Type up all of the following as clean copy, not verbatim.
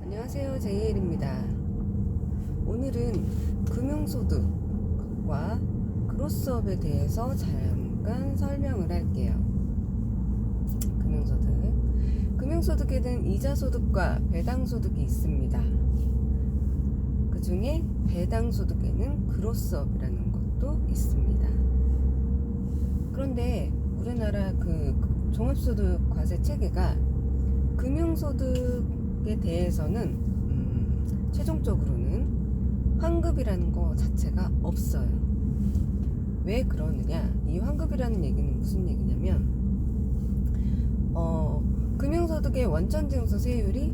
안녕하세요, 제이엘입니다. 오늘은 금융소득과 그로스업에 대해서 잠깐 설명을 할게요. 금융소득에는 이자소득과 배당소득이 있습니다. 그 중에 배당소득에는 그로스업이라는 것도 있습니다. 그런데 우리나라 종합소득과세 체계가 금융소득에 대해서는 최종적으로는 환급이라는 거 자체가 없어요. 왜 그러느냐? 이 환급이라는 얘기는 무슨 얘기냐면 금융소득의 원천징수 세율이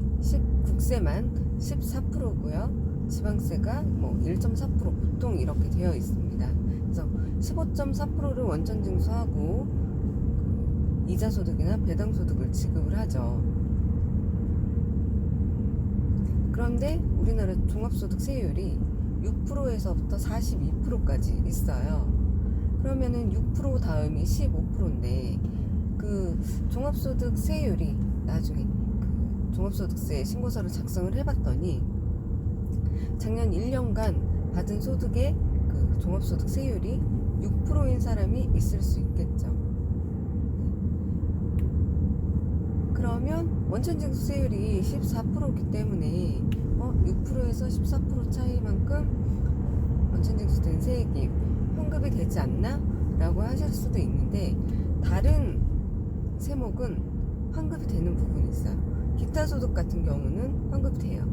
국세만 14%고요. 지방세가 1.4% 보통 이렇게 되어 있습니다. 그래서 15.4%를 원천징수하고 이자소득이나 배당소득을 지급을 하죠. 그런데 우리나라 종합소득 세율이 6%에서부터 42%까지 있어요. 그러면은 6% 다음이 15%인데 그 종합소득 세율이 나중에 종합소득세 신고서를 작성을 해봤더니 작년 1년간 받은 소득의 종합소득 세율이 6%인 사람이 있을 수 있겠죠. 그러면 원천징수 세율이 14%이기 때문에 6%에서 14% 차이만큼 원천징수된 세액이 환급이 되지 않나? 라고 하실 수도 있는데 다른 세목은 환급이 되는 부분이 있어요. 기타 소득 같은 경우는 환급이 돼요.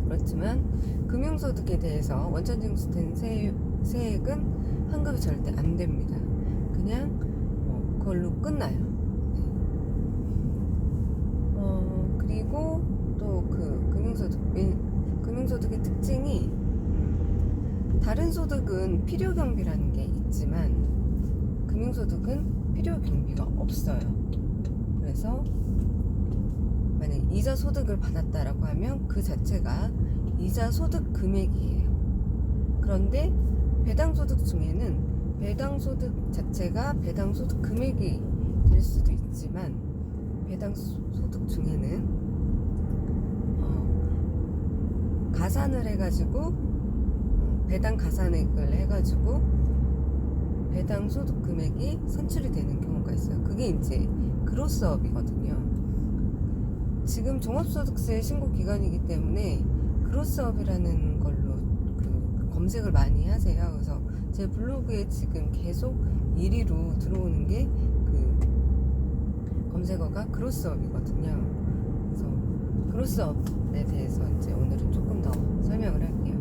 그렇지만 금융소득에 대해서 원천징수된 세액은 환급이 절대 안 됩니다. 그냥 그걸로 끝나요. 그리고 또 금융소득의 특징이 다른 소득은 필요경비라는 게 있지만 금융소득은 필요경비가 없어요. 그래서 만약 이자 소득을 받았다라고 하면 그 자체가 이자 소득 금액이에요. 그런데 배당소득 중에는 배당소득 자체가 배당소득 금액이 될 수도 있지만 배당소득 중에는 가산을 해가지고 배당 가산액을 해가지고 배당 소득 금액이 산출이 되는 경우가 있어요. 그게 이제 그로스업이거든요. 지금 종합소득세 신고 기간이기 때문에 그로스업이라는 걸로 검색을 많이 하세요. 그래서 제 블로그에 지금 계속 1위로 들어오는 게 검색어가 그로스업이거든요. 그래서 그로스업에 대해서 이제 오늘은 조금 더 설명을 할게요.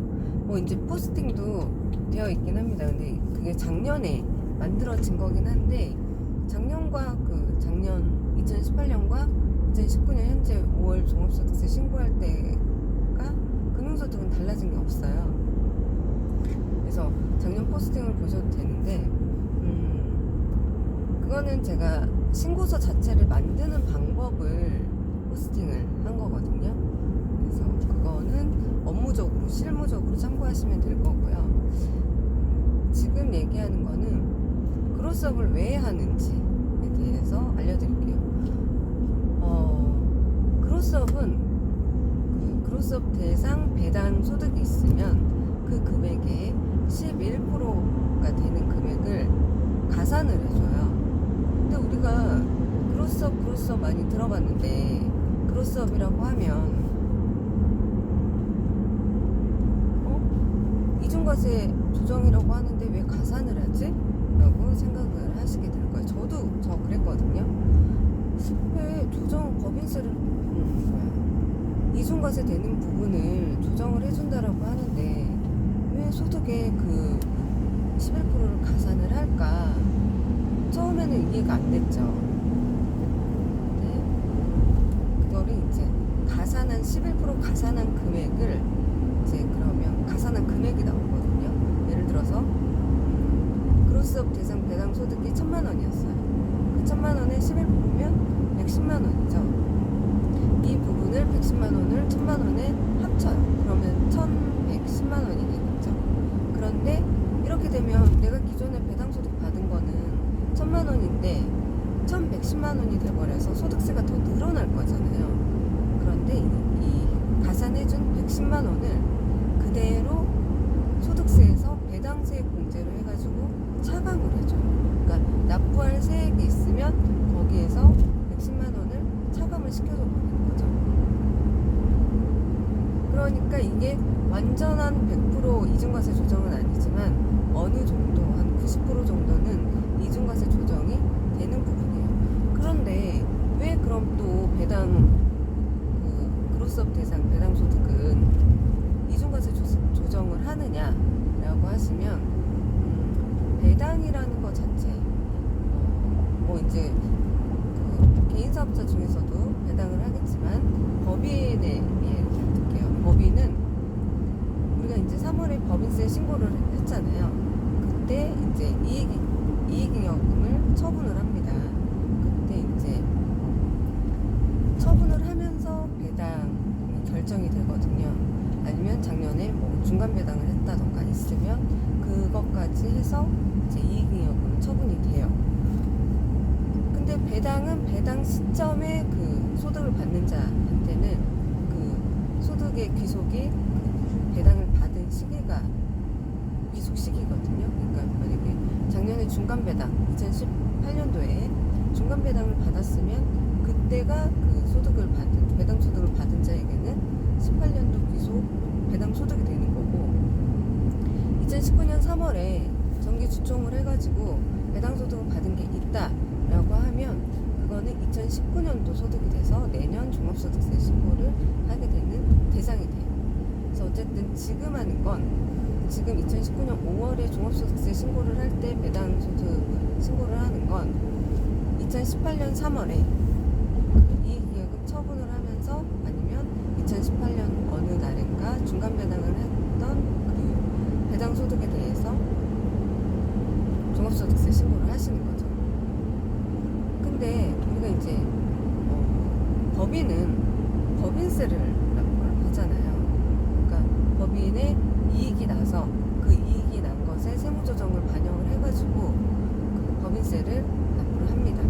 이제 포스팅도 되어 있긴 합니다. 근데 그게 작년에 만들어진 거긴 한데 작년 2018년과 2019년 현재 5월 종합소득세 신고할 때가 금융소득은 달라진 게 없어요. 그래서 작년 포스팅을 보셔도 되는데 그거는 제가 신고서 자체를 만드는 방법을 포스팅을 한 거거든요. 그래서 그거는 업무적으로 실무적으로 참고하시면 될 거고요. 지금 얘기하는 거는 그로스업을 왜 하는지에 대해서 알려드릴게요. 그로스업 대상 배당 소득이 있으면 그 금액의 11%가 되는 금액을 가산을 해줘요. 근데 우리가 그로스업 많이 들어봤는데 그로스업이라고 하면 이중과세 조정이라고 하는데 왜 가산을 하지? 라고 생각을 하시게 될 거예요. 저 그랬거든요. 왜 법인세를 이중과세 되는 부분을 조정을 해준다라고 하는데 왜 소득의 11%를 가산을 할까? 처음에는 이해가 안 됐죠. 근데 그거를 이제 11% 가산한 금액을 이제 그러면 가산한 금액이 나오거든요. 예를 들어서 그로스업 대상 배당 소득이 1,000만 원이었어요. 그 1,000만 원에 11%면 110만 원이죠. 이 부분을 110만 원을 1,000만 원에 합쳐요. 그러면 1,110만 원이 되겠죠. 그런데 이렇게 되면 내가 기존에 배당 소득 받은 거는 1,000만 원인데 1,110만 원이 돼버려서 소득세가 더 늘어날 거잖아요. 그런데 이 110만 원을 그대로 소득세에서 배당세 공제를 해가지고 차감을 해줘요. 그러니까 납부할 세액이 있으면 거기에서 110만 원을 차감을 시켜줘 버리는 거죠. 그러니까 이게 완전한 100% 이중과세 조정은 아니지만 어느 정도 한 90% 정도는 이중과세 조정이 되는 부분이에요. 그런데 왜 그럼 또 배당 그로스업 대상 배당 소득은 이중과세 조정을 하느냐라고 하시면 배당이라는 것 자체 뭐 이제 그 개인 사업자 중에서도 배당을 하겠지만 법인의 예를 들게요. 법인은 우리가 이제 3월에 법인세 신고를 했잖아요. 그때 이제 이익잉여금을 처분을 합니다. 그때 이제 처분을 하면서 배당이 결정이 되거든요. 아니면 작년에 뭐 중간 배당을 했다던가 있으면 그것까지 해서 이제 이익잉여금 처분이 돼요. 근데 배당은 배당 시점에 그 소득을 받는 자한테는 그 소득의 귀속이 그 배당을 받은 시기가 귀속 시기거든요. 그러니까 만약에 작년에 중간 배당 2018년도에 중간 배당을 받았으면 그때가 그 소득을 받은 배당 소득을 받은 자에게는 18년도 귀속 배당 소득이 되는 거고 2019년 3월에 정기 주총을 해가지고 배당 소득을 받은 게 있다라고 하면 그거는 2019년도 소득이 돼서 내년 종합소득세 신고를 하게 되는 대상이 돼요. 그래서 어쨌든 지금 하는 건 지금 2019년 5월에 종합소득세 신고를 할 때 배당 소득 신고를 하는 건 2018년 3월에 이익잉여금 처분을 하면서 아니면 2018년 어느 날인가 중간 배당을 했던 그 배당 소득에 대해서 종합소득세 신고를 하시는 거죠. 근데 우리가 이제 법인은 법인세를 납부를 하잖아요. 그러니까 법인의 이익이 나서 그 이익이 난 것에 세무조정을 반영을 해가지고 그 법인세를 납부를 합니다.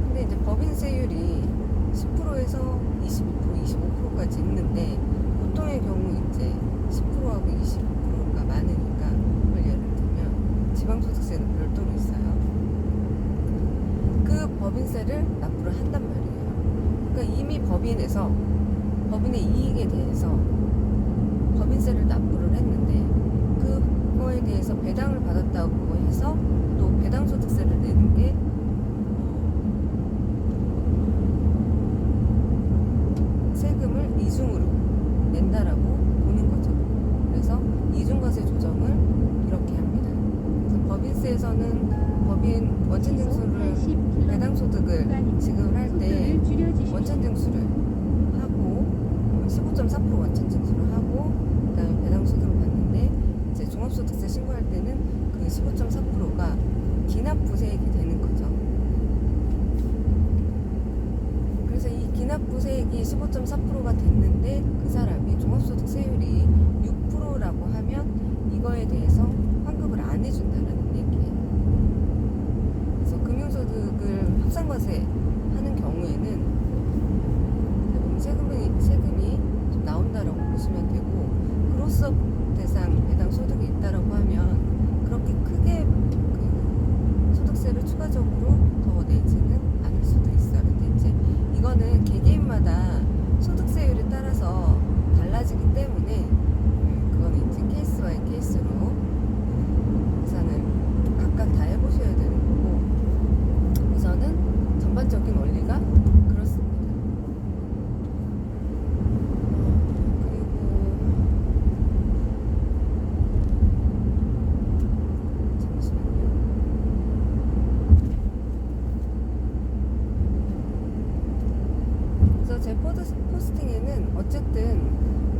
근데 이제 법인세율이 10%에서 22%, 25%까지 있는데 보통의 경우 이제 10%하고 20%가 많으니까 그걸 예를 들면 지방소득세는 별도로 있어요. 그 법인세를 납부를 한단 말이에요. 그러니까 이미 법인에서 법인의 이익에 대해서 법인세를 납부를 했는데 그거에 대해서 배당을 받았다고 해서 또 배당소득세를 내는 게 세금을 이중으로 낸다라고 보는 거죠. 그래서 이중과세 조정을 이렇게 합니다. 그래서 법인세에서는 법인 원천징수를 배당소득을 지급을 할 때 원천징수를 하고 15.4% 원천징수를 하고 그다음에 배당소득을 받는데 이제 종합소득세 신고할 때는 그 15.4%가 기납부세액이 되는 거죠. 그래서 이 기납부세액이 15.4%가 됐는데 그 사람이 종합소득세율이 6%라고 하면 이거에 대해서 환급을 안 해준다는 얘기예요. 그래서 금융소득을 합산과세 하는 경우에는 대부분 세금이 좀 나온다라고 보시면 되고 그로스업 대상 배당 소득이 있다라고 하면 그렇게 크게 그 소득세를 추가적으로 더 내지는 않을 수도 있어요. 근데 이제 이거는 개개인마다 소득세율에 따라서 달라지기 때문에 그거는 이제 케이스와의 케이스로 계산을 각각 다 해보셔야 되는 거고 우선은 전반적인 원리가 그렇습니다. 제 포스팅에는 어쨌든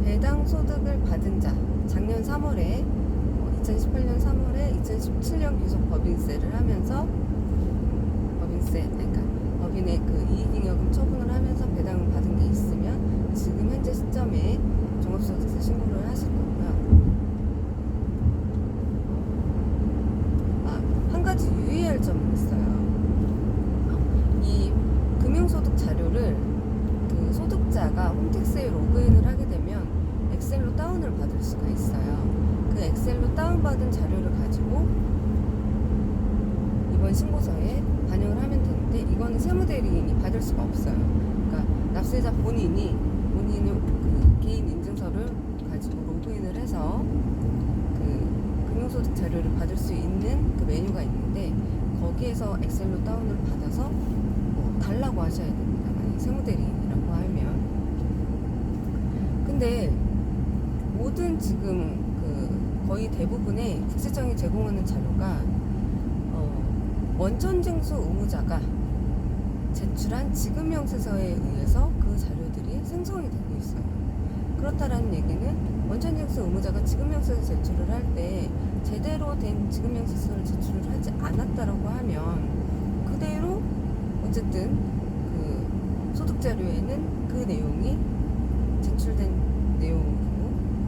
배당 소득을 받은 자 작년 3월에 2018년 3월에 2017년 귀속 법인세를 하면서 그러니까 법인의 그 이익잉여금 처분을 하면서 배당을 받은 게 있으면 지금 현재 시점에 종합소득세 신고를 하실 거고요. 한 가지 유의할 점이 있어요. 이 금융소득 자료를 그 소득자가 홈택스에 로그인을 하게 되면 다운을 받을 수가 있어요. 그 엑셀로 다운받은 자료를 가지고 이번 신고서에 반영을 하면 되는데, 이거는 세무대리인이 받을 수가 없어요. 그러니까 납세자 본인의 그 개인 인증서를 가지고 로그인을 해서 그 금융소득 자료를 받을 수 있는 그 메뉴가 있는데, 거기에서 엑셀로 다운을 받아서 달라고 하셔야 됩니다. 만약 세무대리인이라고 하면. 근데 모든 지금 그 거의 대부분의 국세청이 제공하는 자료가 원천징수 의무자가 제출한 지급명세서에 의해서 그 자료들이 생성이 되고 있어요. 그렇다라는 얘기는 원천징수 의무자가 지급명세서 제출을 할 때 제대로 된 지급명세서를 제출을 하지 않았다라고 하면 그대로 어쨌든 그 소득자료에는 그 내용이 제출된 내용으로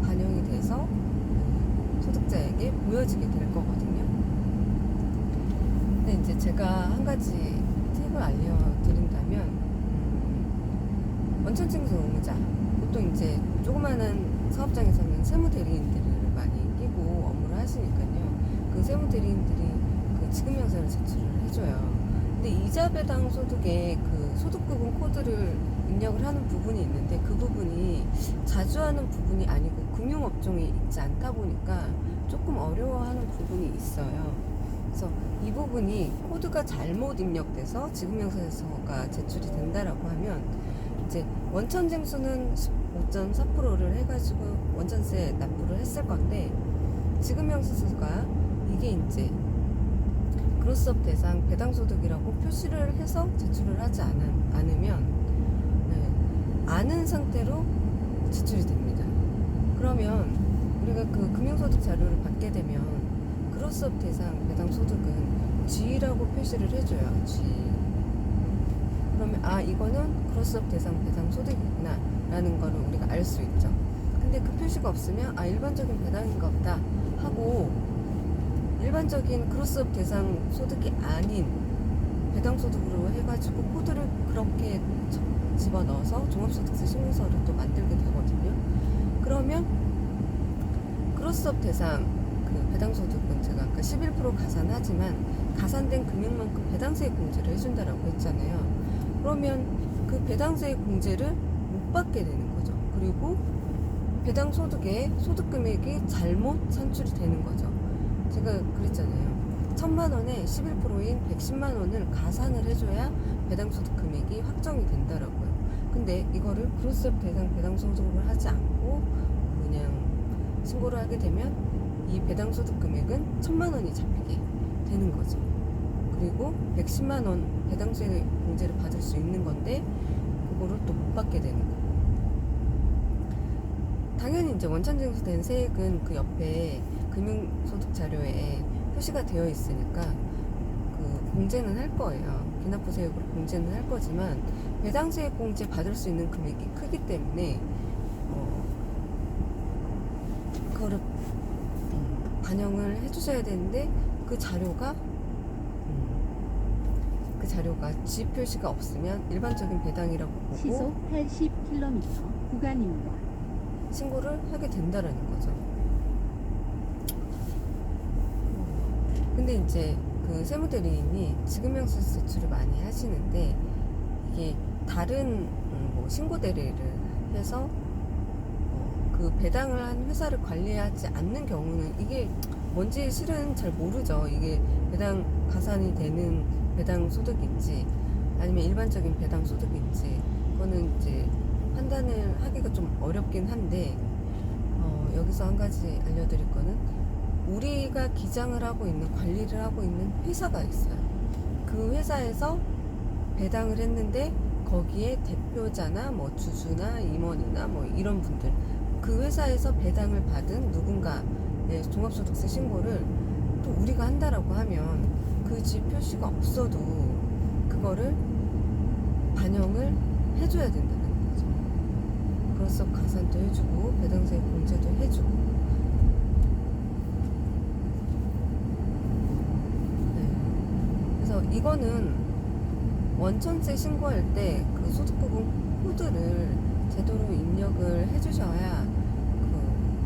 반영이 돼서 소득자에게 보여지게 될 거거든요. 근데 이제 제가 한 가지 팁을 알려드린다면, 원천징수 의무자, 보통 이제 조그마한 사업장에서는 세무대리인들을 많이 끼고 업무를 하시니까요. 그 세무대리인들이 그 지급명세를 제출을 해줘요. 근데 이자배당 소득에 그 소득구분 코드를 입력을 하는 부분이 있는데, 그 부분이 자주 하는 부분이 아니고 금융업종이 있지 않다 보니까 조금 어려워하는 부분이 있어요. 그래서 이 부분이 코드가 잘못 입력돼서 지급명세서가 제출이 된다라고 하면, 이제 원천징수는 15.4%를 해가지고 원천세 납부를 했을 건데, 지급명세서가 이게 이제 그로스업 대상 배당소득이라고 표시를 해서 제출을 하지 않으면 아는 상태로 제출이 됩니다. 그러면 우리가 그 금융소득 자료를 받게 되면 그로스업 대상 배당소득은 G라고 표시를 해줘요. G. 그러면 이거는 그로스업 대상 배당소득이구나 라는 거를 우리가 알 수 있죠. 근데 그 표시가 없으면 일반적인 배당인가 보다 하고, 일반적인 크로스업 대상 소득이 아닌 배당소득으로 해가지고 코드를 그렇게 집어넣어서 종합소득세 신고서를 또 만들게 되거든요. 그러면 크로스업 대상 그 배당소득은 제가 아까 11% 가산하지만 가산된 금액만큼 배당세 공제를 해준다라고 했잖아요. 그러면 그 배당세 공제를 못 받게 되는 거죠. 그리고 배당소득의 소득금액이 잘못 산출이 되는 거죠. 제가 그랬잖아요. 1000만 원에 11%인 110만 원을 가산을 해줘야 배당소득 금액이 확정이 된다라고요. 근데 이거를 크로스업 대상 배당소득을 하지 않고 그냥 신고를 하게 되면 이 배당소득 금액은 1000만 원이 잡히게 되는 거죠. 그리고 110만 원 배당세 공제를 받을 수 있는 건데 그거를 또 못 받게 되는 거예요. 당연히 이제 원천징수된 세액은 그 옆에 금융소득 자료에 표시가 되어 있으니까 그 공제는 할 거예요. 기납부세액으로 공제는 할 거지만 배당세액 공제 받을 수 있는 금액이 크기 때문에 그거를 반영을 해주셔야 되는데, 그 자료가 G 표시가 없으면 일반적인 배당이라고 보고 시속 80km 구간입니다. 신고를 하게 된다라는 거죠. 근데 이제 그 세무대리인이 지급명세서 제출을 많이 하시는데, 이게 다른 뭐 신고 대리를 해서 그 배당을 한 회사를 관리하지 않는 경우는 이게 뭔지 실은 잘 모르죠. 이게 배당 가산이 되는 배당 소득인지 아니면 일반적인 배당 소득인지, 그거는 이제 판단을 하기가 좀 어렵긴 한데, 여기서 한 가지 알려드릴 거는, 우리가 기장을 하고 있는, 관리를 하고 있는 회사가 있어요. 그 회사에서 배당을 했는데 거기에 대표자나 뭐 주주나 임원이나 뭐 이런 분들, 그 회사에서 배당을 받은 누군가의 종합소득세 신고를 또 우리가 한다라고 하면 그 집 표시가 없어도 그거를 반영을 해줘야 된다는 거죠. 그로서 가산도 해주고 배당세 공제도 해주고. 네. 그래서 이거는 원천세 신고할 때 그 소득부분 코드를 제대로 입력을 해주셔야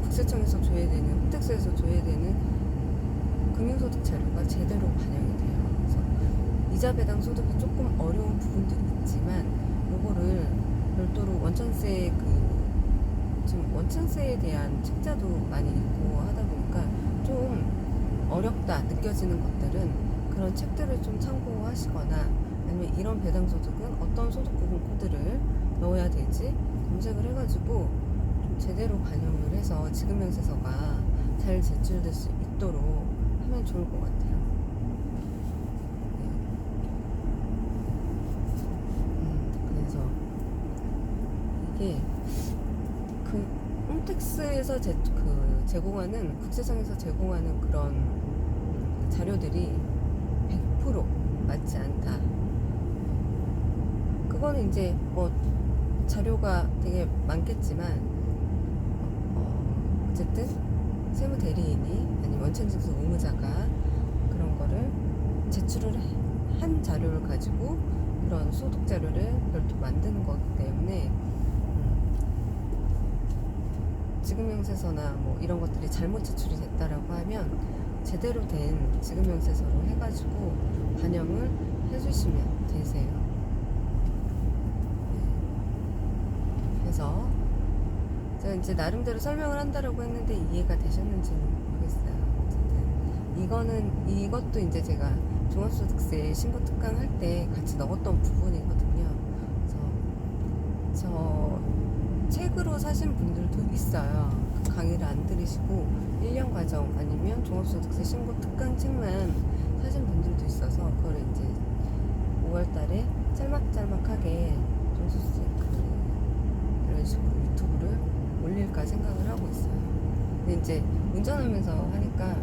그 국세청에서 줘야 되는, 홈택스에서 줘야 되는 금융소득 자료가 제대로 반영이 돼요. 그래서 이자 배당 소득이 조금 어려운 부분도 있지만 요거를 별도로 원천세 지금 원천세에 대한 책자도 많이 있고 하다 보니까 좀 어렵다 느껴지는 것들은 그런 책들을 좀 참고하시거나 아니면 이런 배당 소득은 어떤 소득 구분 코드를 넣어야 될지 검색을 해가지고 좀 제대로 반영을 해서 지급명세서가 잘 제출될 수 있도록 하면 좋을 것 같아요. 그래서 이게 그 홈택스에서 제공하는 국세청에서 제공하는 그런 자료들이 100% 맞지 않다. 그거는 이제 뭐 자료가 되게 많겠지만 어쨌든 세무 대리인이 아니면 원천징수 의무자가 그런 거를 제출을 한 자료를 가지고 그런 소득 자료를 별도 만드는 거기 때문에 지급명세서나 뭐 이런 것들이 잘못 제출이 됐다라고 하면 제대로 된 지급명세서로 해가지고 반영을 해주시면 되세요. 그래서 제가 이제 나름대로 설명을 한다라고 했는데 이해가 되셨는지는 모르겠어요. 어쨌든 이것도 이제 제가 종합소득세 신고특강 할 때 같이 넣었던 부분이거든요. 그래서 저 책으로 사신 분들도 있어요. 그 강의를 안 들으시고 1년 과정 아니면 종합소득세 신고특강 책만 사신 분들도 있어서 그걸 이제 5월달에 짤막짤막하게 종소득세 이런 식으로 유튜브를 올릴까 생각을 하고 있어요. 근데 이제 운전하면서 하니까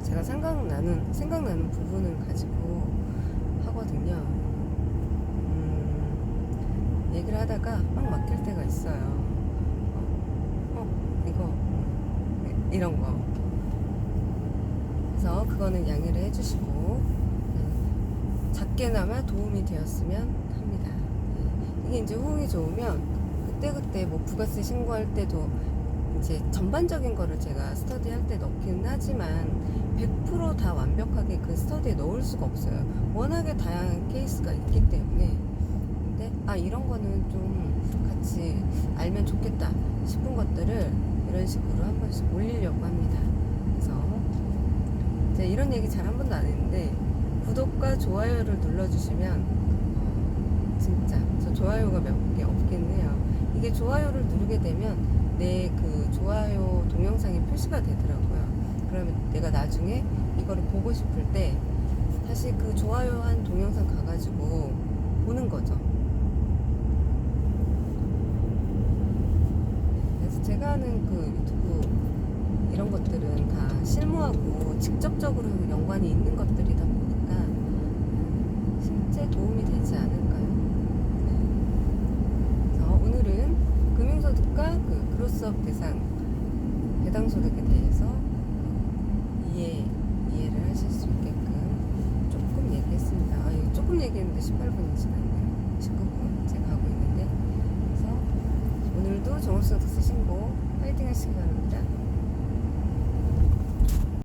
제가 생각나는 부분을 가지고 하거든요. 얘기를 하다가 막 막힐 때가 있어요. 이거 이런 거. 그래서 그거는 양해를 해주시고 작게나마 도움이 되었으면 합니다. 이게 이제 호응이 좋으면 그때 뭐 부가세 신고할 때도 이제 전반적인 거를 제가 스터디할 때 넣기는 하지만 100% 다 완벽하게 그 스터디에 넣을 수가 없어요. 워낙에 다양한 케이스가 있기 때문에. 근데 이런 거는 좀 같이 알면 좋겠다 싶은 것들을 이런 식으로 한 번씩 올리려고 합니다. 그래서 제가 이런 얘기 잘 한 번도 안 했는데 구독과 좋아요를 눌러주시면 진짜 저 좋아요가 몇 개 없긴 해요. 이게 좋아요를 누르게 되면 내 그 좋아요 동영상이 표시가 되더라고요. 그러면 내가 나중에 이거를 보고 싶을 때 다시 그 좋아요 한 동영상 가가지고 보는 거죠. 그래서 제가 하는 그 유튜브 이런 것들은 다 실무하고 직접적으로 연관이 있는 것들이다 보니까 실제 도움이 되지 않을까요? 그래서 오늘은 금융소득과 그 그로스업 대상 배당소득에 대해서 이해를 하실 수 있게끔 조금 얘기했습니다. 조금 얘기했는데 18분이 지났네요. 19분 제가 하고 있는데. 그래서 오늘도 종합소득세 신고 파이팅 하시기 바랍니다.